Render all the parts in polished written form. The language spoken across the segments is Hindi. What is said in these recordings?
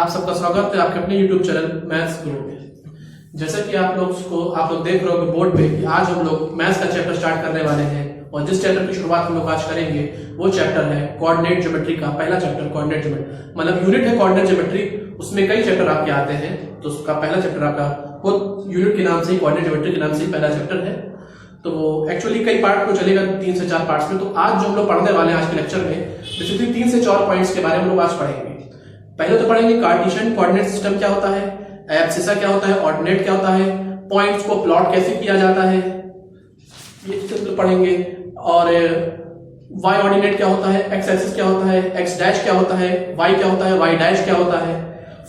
आप सबका स्वागत है आपके अपने YouTube चैनल मैथ्स गुरु में। जैसा कि आप लोग देख रहे हो बोर्ड पे कि आज हम लोग मैथ्स का चैप्टर स्टार्ट करने वाले हैं और जिस चैप्टर की शुरुआत हम लोग आज करेंगे वो चैप्टर है कोऑर्डिनेट ज्योमेट्री का पहला चैप्टर कोऑर्डिनेट ज्योमेट्री, मतलब यूनिट है कोऑर्डिनेट ज्योमेट्री। उसमें कई चैप्टर आपके आते हैं तो उसका पहला चैप्टर आपका वो यूनिट के नाम से ही कोऑर्डिनेट ज्योमेट्री के नाम से ही पहला चैप्टर है। तो वो एक्चुअली कई पार्ट में चलेगा, 3 से 4 पार्ट्स में। तो आज जो हम लोग पढ़ने वाले हैं आज के लेक्चर में बेसिकली 3 से 4 पॉइंट्स के बारे में हम लोग आज पढ़ेंगे। पहले तो पढ़ेंगे कार्टेशियन कोऑर्डिनेट सिस्टम क्या होता है, एब्सिसा क्या होता है, ऑर्डिनेट क्या होता है, पॉइंट्स को प्लॉट कैसे किया जाता है, ये चीजें पढ़ेंगे। और वाई ऑर्डिनेट क्या होता है, एक्स एक्सिस क्या होता है, एक्स डैश क्या होता है, वाई क्या होता है, वाई डैश क्या होता है,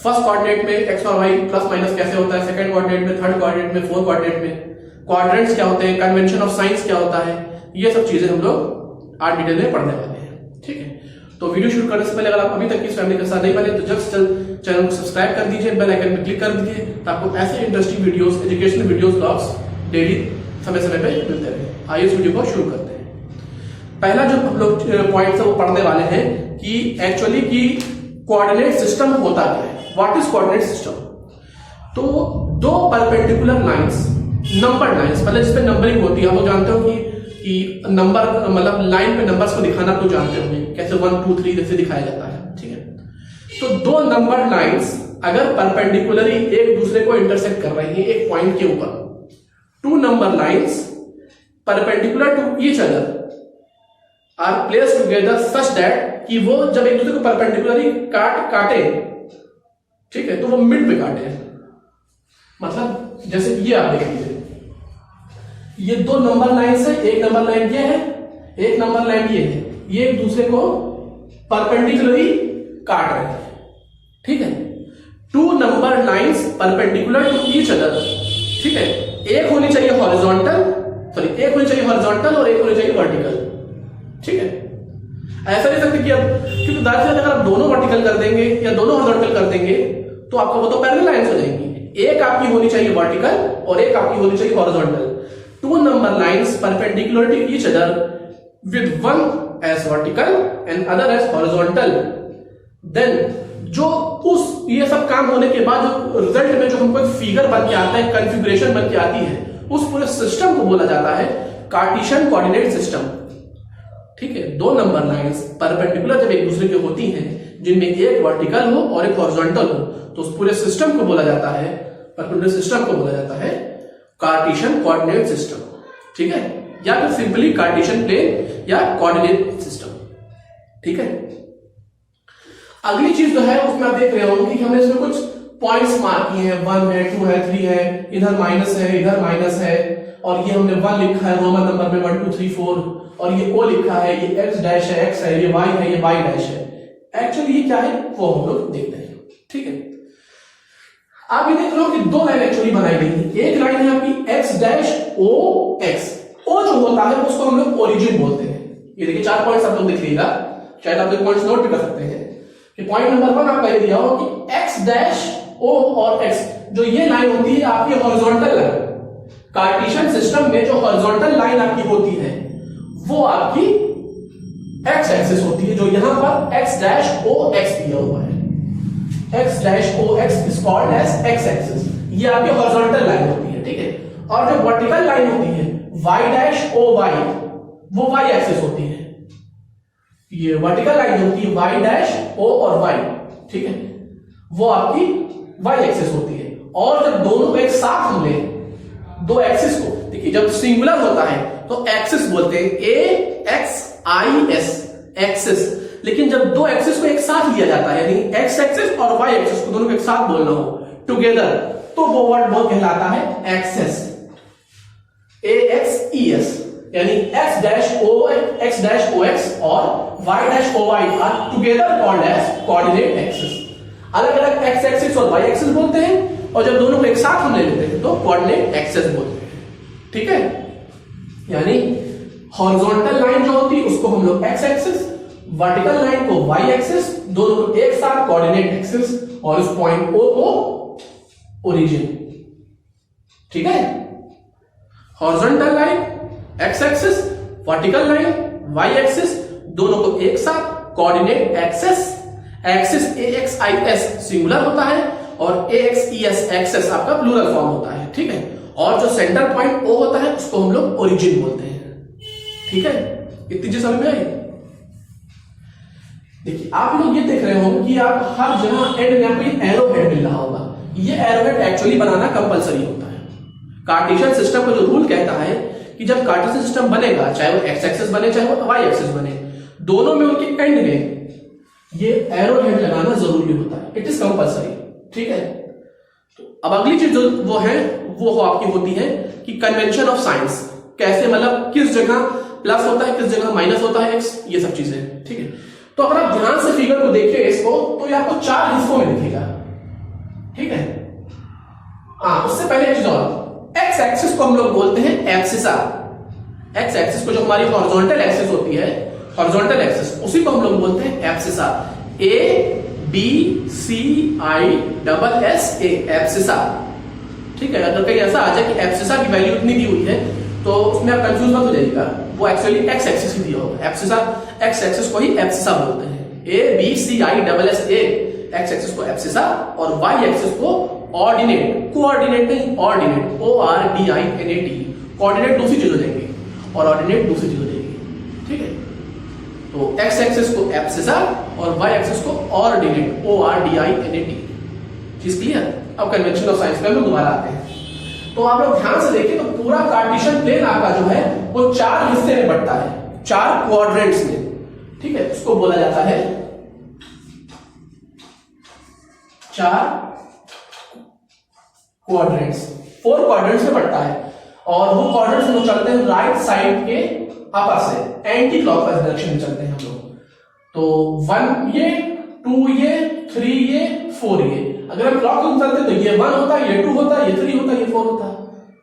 फर्स्ट कोऑर्डिनेट में एक्स और वाई प्लस माइनस कैसे होता है, सेकंड कोऑर्डिनेट में, थर्ड कोऑर्डिनेट में, फोर्थ कोऑर्डिनेट में, क्वाड्रेंट्स क्या होते हैं, कन्वेंशन ऑफ साइंस क्या होता है, ये सब चीजें हम लोग आज डिटेल में पढ़ने वाले हैं। ठीक है, तो वीडियो शुरू करने से पहले अगर आप अभी तक इस फैमिली के साथ नहीं बने तो जल्द से जल्द चैनल को सब्सक्राइब कर दीजिए, बेल आइकन पे क्लिक कर दीजिए ताकि आपको ऐसे interesting videos, educational videos, blogs daily समय समय पे मिलते रहे। आइए इस वीडियो को शुरू करते हैं। पहला जो हम लोग पॉइंट है वो पढ़ने वाले हैं कि एक्चुअली की कोऑर्डिनेट सिस्टम होता क्या है, व्हाट इज कोऑर्डिनेट सिस्टम। तो दो परपेंडिकुलर लाइंस, नंबर लाइंस, मतलब जिसपे नंबरिंग होती है, आप लोग जानते हो कि नंबर मतलब लाइन पे नंबर्स को दिखाना आप लोग जानते होंगे कैसे 1 2 3 जैसे दिखाया जाता है। ठीक है, तो दो नंबर लाइंस अगर परपेंडिकुलरली एक दूसरे को इंटरसेक्ट कर रही हैं एक पॉइंट के ऊपर, two number lines perpendicular to each other are placed together such that कि वो जब एक दूसरे को परपेंडिकुलरली काटे, ठीक है, तो वो मिड पे काटे। मतलब जैसे ये आप देख लीजिए, ये दो नंबर लाइंस है, एक नंबर लाइन ये है, एक नंबर लाइन ये है, ये एक दूसरे को परपेंडिकुलरली काट रहे हैं। ठीक है, two number lines perpendicular to each other. ठीक है, एक होनी चाहिए हॉरिजॉन्टल, सॉरी एक होनी चाहिए हॉरिजॉन्टल और एक होनी चाहिए वर्टिकल। ठीक है, ऐसा नहीं सकते कि अब क्योंकि दाखिल अगर आप दोनों वर्टिकल कर देंगे या दोनों हॉरिजॉन्टल कर देंगे तो आपको वो तो पैरेलल लाइंस हो जाएंगी। एक आपकी होनी चाहिए वर्टिकल और एक आपकी होनी चाहिए horizontal. Two number lines perpendicular to each other with one as vertical and other as horizontal. Then जो उस ये सब काम होने के बाद जो रिजल्ट में जो हमको एक फिगर बन के आता है, कॉन्फ़िगरेशन बन के आती है, उस पूरे सिस्टम को बोला जाता है कार्टेशियन कोऑर्डिनेट सिस्टम। ठीक है, दो नंबर लाइंस परपेंडिकुलर जब एक दूसरे के होती हैं जिनमें एक वर्टिकल हो और एक हॉरिजॉन्टल हो तो उस पूरे सिस्टम को बोला जाता है, परपेंडिकुलर सिस्टम को बोला जाता है कार्टेशियन कोऑर्डिनेट सिस्टम। ठीक है, या फिर सिंपली कार्टेशियन प्लेन या कोऑर्डिनेट सिस्टम। ठीक है, अगली चीज जो है उसमें आप देख रहे होंगे कि हमने इसमें कुछ पॉइंट्स मार्क किए हैं, 1 है, 2 है, 3 है, इधर माइनस है, इधर माइनस है, और ये हमने 1 लिखा है रोमन नंबर में 1 2 3 4, और ये O लिखा है, ये एक्स डैश है, एक्स है, ये वाई है, ये वाई डैश है। एक्चुअली ये क्या है वो हम लोग देखते हैं। ठीक है, आप ये देख रहे हो कि दो लाइन एक्चुअली बनाई गई है। एक लाइन है आपकी एक्स डैश ओ एक्स, ओ जो होता है उसको हम लोग ओरिजिन बोलते हैं। ये देखिए 4 पॉइंट्स आप लोग देख लीजिएगा, शायद आप पॉइंट्स नोट भी कर सकते हैं कि पॉइंट नंबर 1 आपका ये दिया हो कि एक्स डैश ओ और एक्स, जो ये लाइन होती है आपकी हॉरिजॉन्टल लाइन। कार्टेशियन सिस्टम में जो हॉरिजॉन्टल लाइन आपकी होती है वो आपकी एक्स एक्सिस होती है, जो यहां पर एक्स डैश ओ एक्स दिया हुआ है। x dash o x is called as x axis, ये आपकी हॉरिजॉन्टल लाइन होती है। ठीक है, और जो वर्टिकल लाइन होती है y dash o y वो y एक्सिस होती है। ये वर्टिकल लाइन होती है y dash o और y, ठीक है, वो आपकी y एक्सिस होती है। और जब दोनों को एक साथ हम ले दो एक्सिस को, देखिए जब सिंगुलर होता है तो एक्सिस बोलते हैं, a x i s axis, लेकिन जब दो एक्सिस को एक साथ लिया जाता है यानी एक्स एक्सिस और वाई एक्सिस को दोनों को एक साथ बोलना हो टुगेदर, तो वो वर्ड बहुत कहलाता है एक्सेस, AXES, यानी x डैश o x और y dash o y are together called as coordinate axis. अलग अलग x एक्सिस और y एक्सिस बोलते हैं, और जब दोनों को एक साथ हम ले लेते हैं तो कोऑर्डिनेट एक्सिस बोलते हैं। ठीक है, यानी हॉरिजॉन्टल लाइन जो होती है उसको हम लोग x एक्सिस, वर्टिकल लाइन को y एक्सिस, दोनों को एक साथ कोऑर्डिनेट एक्सिस, और उस पॉइंट O को ओरिजिन। ठीक है, horizontal line x axis, vertical line y axis, दोनों को एक साथ coordinate axis, axis AXIS singular होता है और AXES एक्सेस आपका प्लूरल फॉर्म होता है, ठीक है। और जो सेंटर पॉइंट O होता है उसको हम लोग ओरिजिन बोलते हैं, ठीक है। इतनी चीज समझ में आई। देखिए आप लोग ये देख रहे होंगे कि आप हर जगह एंड में आपको एरो हेड मिल रहा होगा। ये एरो हेड एक्चुअली बनाना कंपलसरी होता है। कार्टेशियन सिस्टम का जो रूल कहता है कि जब कार्टेशियन सिस्टम बनेगा, चाहे वो एक्स एक्सिस बने चाहे वो वाई एक्सिस बने, दोनों में उनके एंड में ये एरो हेड लगाना जरूरी होता है। इट इज कंपलसरी, ठीक है। तो अब अगली चीज जो वो है वो आपकी होती है कि कन्वेंशन ऑफ साइंस, कैसे मतलब किस जगह प्लस होता है किस जगह माइनस होता है एक्स, ये सब चीजें, ठीक है। तो अगर आप ध्यान से फिगर को देखिए इसको, तो ये आपको 4 हिस्सों में दिखेगा, ठीक है। उससे पहले एक चीज और, एक्स एक्सिस को हम लोग बोलते हैं एब्सिसा। एक्स एक्सिस को जो हमारी हॉरिजॉन्टल एक्सिस होती है, हॉरिजॉन्टल एक्सिस, उसी को हम लोग बोलते हैं एब्सिसा। ABCISSA एब्सिसा, ठीक है। अगर कहीं ऐसा आ जाए कि एब्सिसा की वैल्यू इतनी दी हुई है तो उसमें आप कंफ्यूज मत हो जाइएगा, वो एक्चुअली एक्स एक्सिस ही दिया होगा। एब्सिसा एक्स एक्सिस को ही एब्सिसा बोलते हैं। ABCISSA एक्स एक्सिस को एब्सिसा और वाई एक्सिस को ऑर्डिनेट, कोऑर्डिनेट नहीं ऑर्डिनेट, ORDINAT, कोऑर्डिनेट दूसरी चीज हो जाएंगे और ऑर्डिनेट दूसरी चीज हो जाएगी, ठीक है। तो एक्स एक्सिस को एब्सिसा और वाई एक्सिस को ऑर्डिनेट, ORDINAT। चीज क्लियर। अब कन्वेंशन ऑफ साइंस पे हम दोबारा आते हैं। तो आप लोग ध्यान से देखिए तो पूरा कार्टेशियन प्लेन आपका जो है वो 4 हिस्से में बंटता है, 4 क्वाड्रेंट्स में, ठीक है। उसको बोला जाता है 4 क्वाड्रेंट्स, 4 क्वाड्रेंट्स में बंटता है। और वो क्वाड्रेंट्स हम चलते हैं राइट साइड के अपर से, एंटी क्लॉकवाइज डायरेक्शन में चलते हैं हम लोग। तो 1 ये, 2 ये, 3 ये, 4 ये। अगर हम क्लॉक में चलते तो ये 1 होता है, ये 2 होता है, ये 3 होता है, ये 4 होता है,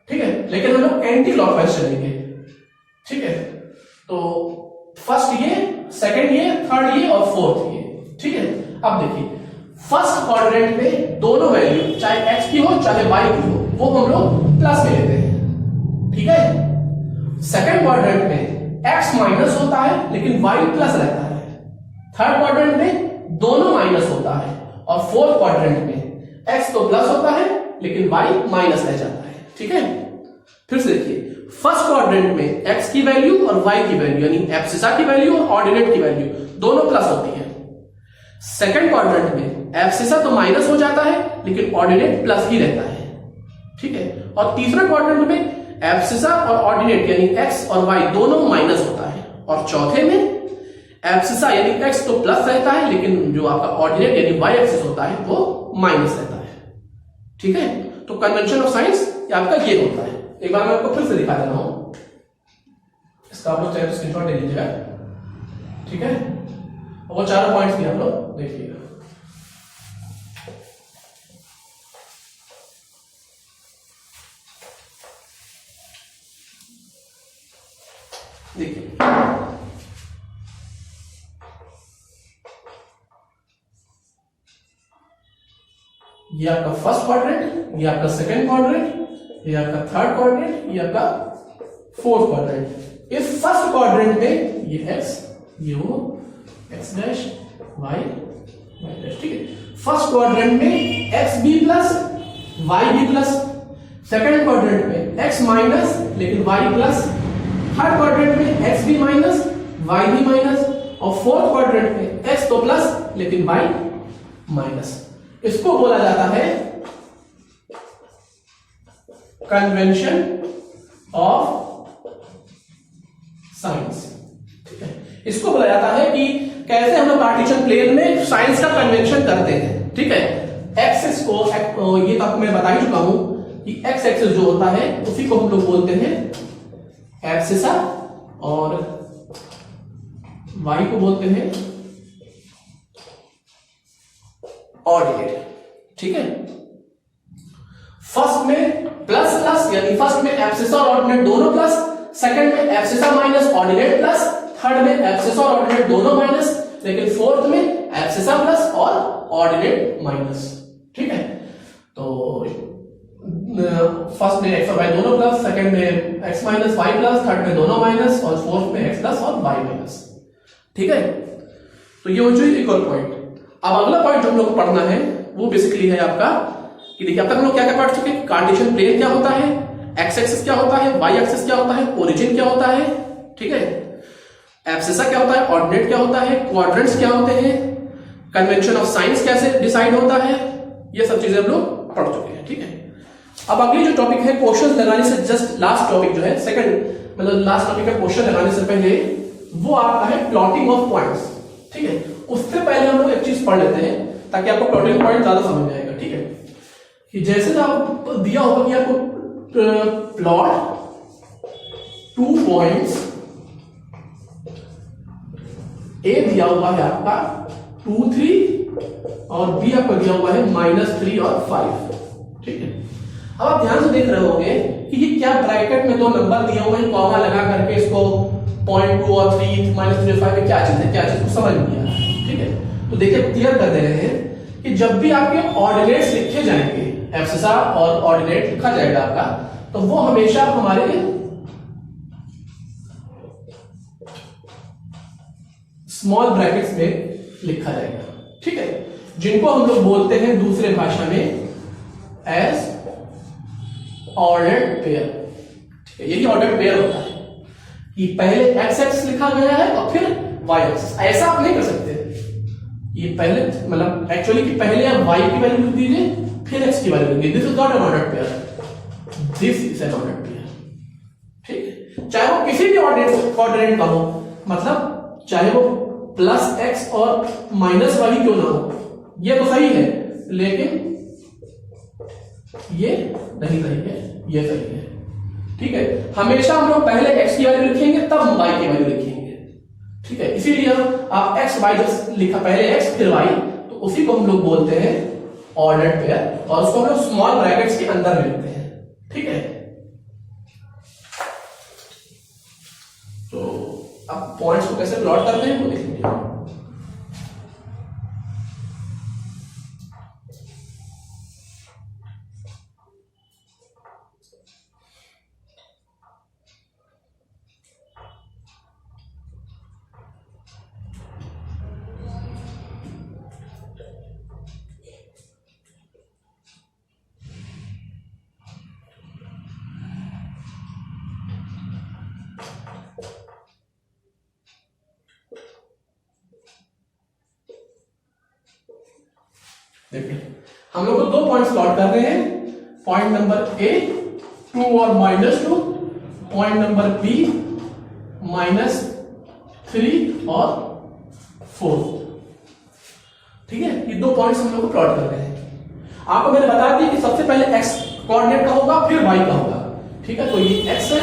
ठीक है। लेकिन हम लोग एंटी क्लॉकवाइज चलेंगे, ठीक है। तो फर्स्ट ये, सेकंड ये, थर्ड ये और फोर्थ ये, ठीक है। अब देखिए फर्स्ट क्वाड्रेंट में दोनों वैल्यू चाहे x की हो चाहे y की हो वो हम लोग प्लस में लेते हैं, ठीक है। सेकंड क्वाड्रेंट में x माइनस होता है लेकिन y प्लस रहता है। थर्ड क्वाड्रेंट में दोनों माइनस होता है और फोर्थ क्वाड्रेंट में x तो प्लस होता है लेकिन y माइनस रह जाता है, ठीक है। फिर से देखिए फर्स्ट क्वाड्रेंट में x की वैल्यू और y की वैल्यू यानी एब्सिसा की वैल्यू और ऑर्डिनेट की वैल्यू दोनों प्लस होती है। सेकंड क्वाड्रेंट में एब्सिसा तो माइनस हो जाता है लेकिन ऑर्डिनेट प्लस ही रहता है, ठीक है। और तीसरा क्वाड्रेंट में एब्सिसा और ऑर्डिनेट यानी x और y दोनों माइनस होता है। और चौथे में एब्सिसा यानी x तो प्लस रहता है लेकिन जो आपका ऑर्डिनेट यानी y एक्सिस होता है वो माइनस रहता है, ठीक है। तो कन्वेंशन ऑफ साइंस आपका ये होता है। एक बार मैं आपको फिर से दिखा देता हूं, इसका आप लोग चाहे तो स्क्रीनशॉट ले लीजिएगा, ठीक है। वो चारों पॉइंट्स भी आप लोग देखिएगा। देखिए ये आपका फर्स्ट क्वाड्रेंट, ये आपका सेकंड क्वाड्रेंट, ये आपका थर्ड क्वाड्रेंट, ये आपका फोर्थ क्वाड्रेंट। इस फर्स्ट क्वाड्रेंट में ये x, ये वो x डैश y डैश, ठीक है। फर्स्ट क्वाड्रेंट में x b plus y b plus, second quadrant में x माइनस लेकिन y प्लस, थर्ड क्वाड्रेंट में x b minus y b minus और फोर्थ क्वाड्रेंट में x तो प्लस लेकिन y माइनस। इसको बोला जाता है कन्वेंशन ऑफ साइंस, ठीक है। इसको बोला जाता है कि कैसे हम लोग कार्टेशियन प्लेन में साइंस का कन्वेंशन करते हैं, ठीक है। एक्सिस को ये तक मैं बता ही चुका हूं कि एक्स एक्सिस जो होता है उसी को हम लोग बोलते हैं एब्सिसा और वाई को बोलते हैं ऑर्डिनेट, ठीक है। फर्स्ट में प्लस प्लस यानी फर्स्ट में एब्सिसा और ऑर्डिनेट दोनों प्लस, सेकंड में abscissa minus ordinate plus, third में एब्सिसा और ऑर्डिनेट दोनों माइनस, लेकिन फोर्थ में एब्सिसा प्लस और ऑर्डिनेट माइनस, ठीक है। तो फर्स्ट में एक्स और वाई दोनों प्लस, सेकंड में X minus Y plus, third में दोनों माइनस और फोर्थ में एक्स प्लस और वाई माइनस, ठीक है। तो ये हो जाए एक और पॉइंट। अब अगला पॉइंट जो हम लोग को पढ़ना है वो बेसिकली है आपका कि देखिए अब तक हम लोग क्या क्या पढ़ चुके हैं, कार्टेशियन प्लेन क्या होता है, एक्स एक्सिस क्या होता है, वाई एक्सिस क्या होता है, ओरिजिन क्या होता है, ठीक है, एब्सिसा क्या होता है, ऑर्डिनेट क्या होता है, क्वाड्रेंट्स क्या होते हैं, कन्वेंशन ऑफ साइंस कैसे डिसाइड होता है, ये सब चीजें हम लोग पढ़ चुके हैं, ठीक है। अब अगली जो टॉपिक है क्वेश्चन लगाने से जस्ट लास्ट टॉपिक जो है सेकंड मतलब लास्ट टॉपिक है क्वेश्चन लगाने से पहले वो आपका है प्लॉटिंग ऑफ पॉइंट्स, ठीक है। उससे पहले हम लोग एक चीज पढ़ लेते हैं ताकि आपको प्लॉटिंग पॉइंट ज्यादा समझ में आएगा, ठीक है। कि जैसे आपको दिया होगा कि आपको प्लॉट 2 पॉइंट्स ए दिया हुआ है आपका 2 3 और बी आपको दिया हुआ है -3 और 5, ठीक है। अब आप ध्यान से देख रहे होंगे कि ये क्या ब्रैकेट में 2 नंबर दिए हुए हैं, कॉमा लगा करके इसको 0.2 और 3 -3 और 5 क्या चीज है, क्या चीज को समझ नहीं आ रहा है, ठीक है। तो देखिए क्लियर कर दे रहे हैं कि जब भी आपके ऑर्डिनेट्स लिखे जाएंगे, एब्सिसा और ऑर्डिनेट लिखा जाएगा आपका, तो वो हमेशा हमारे स्मॉल ब्रैकेट्स में लिखा जाएगा, ठीक है, जिनको हम लोग बोलते हैं दूसरे भाषा में एज ऑर्डर्ड पेयर, ठीक है। यही ऑर्डर्ड पेयर होता है कि पहले एक्स एक्स लिखा गया है और फिर वाई एक्स, ऐसा आप नहीं कर सकते। ये पहले मतलब एक्चुअली कि पहले आप y की वैल्यू लिख दीजिए फिर x की वैल्यू लिख दीजिए, this is not an ordered pair, this is an ordered pair, ठीक है। चाहे वो किसी भी ऑर्डिनेट का हो, मतलब चाहे वो +x और -y क्यों ना हो, ये तो सही है, लेकिन ये नहीं सही है, ये सही है, ठीक है। हमेशा हम लोग पहले x की वैल्यू लिखेंगे तब हम y की वैल्यू लिखेंगे, ठीक है। इसीलिए आप x y जब लिखा पहले x फिर y, तो उसी को हम लोग बोलते हैं ऑर्डर्ड पेयर, और उसको हम लोग स्मॉल ब्रैकेट्स के अंदर में लिखते हैं, ठीक है। तो अब पॉइंट्स को कैसे प्लॉट करते हैं वो देखेंगे। देखिए हम लोग को 2 पॉइंट्स प्लॉट कर रहे हैं, पॉइंट नंबर ए 2 और -2, पॉइंट नंबर बी -3 और 4, ठीक है। ये 2 पॉइंट्स हम लोग को प्लॉट कर रहे हैं। आपको मैंने बता दिया कि सबसे पहले x कोऑर्डिनेट का होगा फिर y का होगा, ठीक है। तो ये x है,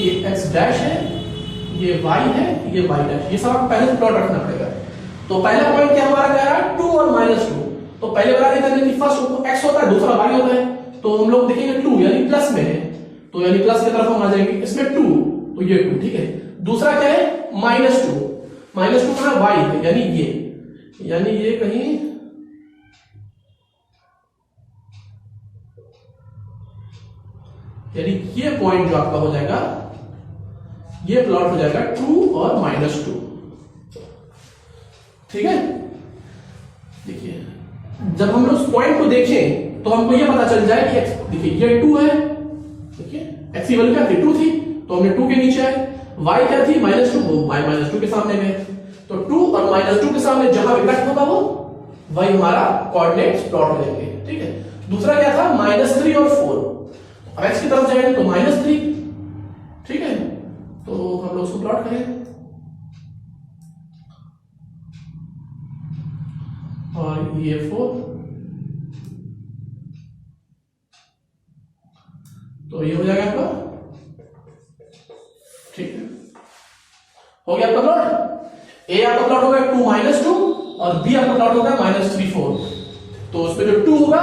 ये x डैश है, ये y है, ये y डैश, ये सब आपको पहले से प्लॉट रखना पड़ेगा। तो पहला पॉइंट क्या हमारा कह रहा है 2 और -2, तो पहले बता देते हैं कि फर्स्ट x होता है दूसरा y होता है, तो हम लोग देखेंगे 2 यानी प्लस में है, तो यानी प्लस की तरफ हम आ जाएंगे, इसमें 2 तो ये 2, ठीक है। दूसरा क्या है -2 का y है यानी ये कहीं यानी ये पॉइंट जो आपका हो जाएगा ये प्लॉट हो जाएगा 2 और -2, ठीक है। देखिए जब हम लोग उस पॉइंट को देखें तो हमको ये पता चल जाए कि x देखिए ये 2 है, देखिए x की वैल्यू क्या थी 2 थी, तो हमने 2 के नीचे आए, y क्या थी -2, वो y -2 के सामने गए, तो 2 और -2 के सामने जहां भी कट होगा वो वही हमारा कोऑर्डिनेट्स प्लॉट हो जाएंगे, ठीक है। दूसरा क्या था -3 और 4, अब x की तरफ जाएंगे तो -3, ठीक है। तो हम लोग उसको प्लॉट करें और ये 4, तो ये हो जाएगा आपका, ठीक है। हो गया आपका प्लॉट, ए आपका प्लॉट होगा 2 -2 और बी आपका प्लॉट होगा -3 4, तो उसमें जो 2 होगा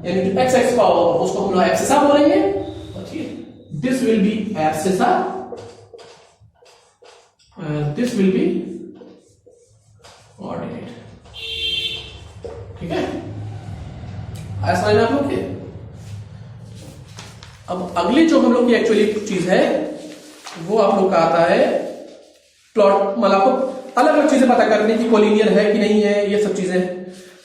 यानी जो x x का होगा उसको हम लोग एब्सिसा बोलेंगे, ठीक है। This will be abscissa, this will be ordinate, ठीक है। ऐसा है आप लोग के। अब अगली जो हम लोग की एक्चुअली चीज है वो आप लोग का आता है प्लॉट, मतलब आपको अलग अलग चीजें पता करनी कि कोलिनियर है कि नहीं है, ये सब चीजें।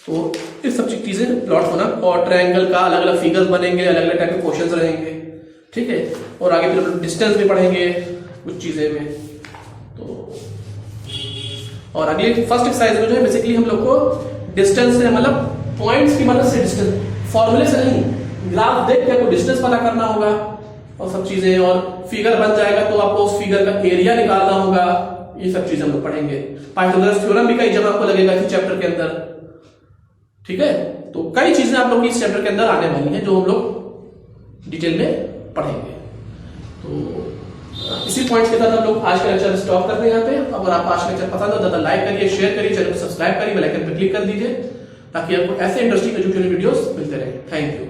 तो इस सब चीजें प्लॉट होना, और ट्रायंगल का अलग अलग फिगर्स बनेंगे, अलग अलग टाइप के क्वेश्चंस रहेंगे, ठीक है। और आगे फिर डिस्टेंस भी पढ़ेंगे कुछ चीजें में। तो और अगली फर्स्ट एक्सरसाइज में जो है बेसिकली हम लोग को डिस्टेंस से, मतलब पॉइंट्स की मदद से, डिस्टेंस फॉर्मूले से नहीं, ग्राफ देख के आपको डिस्टेंस पता करना होगा और सब चीजें, और फिगर बन जाएगा तो आपको उस फिगर का एरिया निकालना होगा। ये सब चीजें हम लोग पढ़ेंगे। पाइथागोरस थ्योरम भी कई जगह आपको लगेगा इस चैप्टर के अंदर, ठीक है। तो कई चीजें आप लोग इस चैप्टर के अंदर आने वाली हैं जो हम लोग डिटेल में पढ़ेंगे। तो इसी पॉइंट्स के साथ हम लोग आज का लेक्चर स्टॉप करते हैं यहाँ पे। अगर आपको आज का लेक्चर पसंद हो तो लाइक करिए, शेयर करिए, चैनल को सब्सक्राइब करिए, बेल आइकन पर क्लिक कर दीजिए ताकि आपको ऐसे इंटरेस्टिंग एजुकेशनल वीडियोस मिलते रहे। Thank you.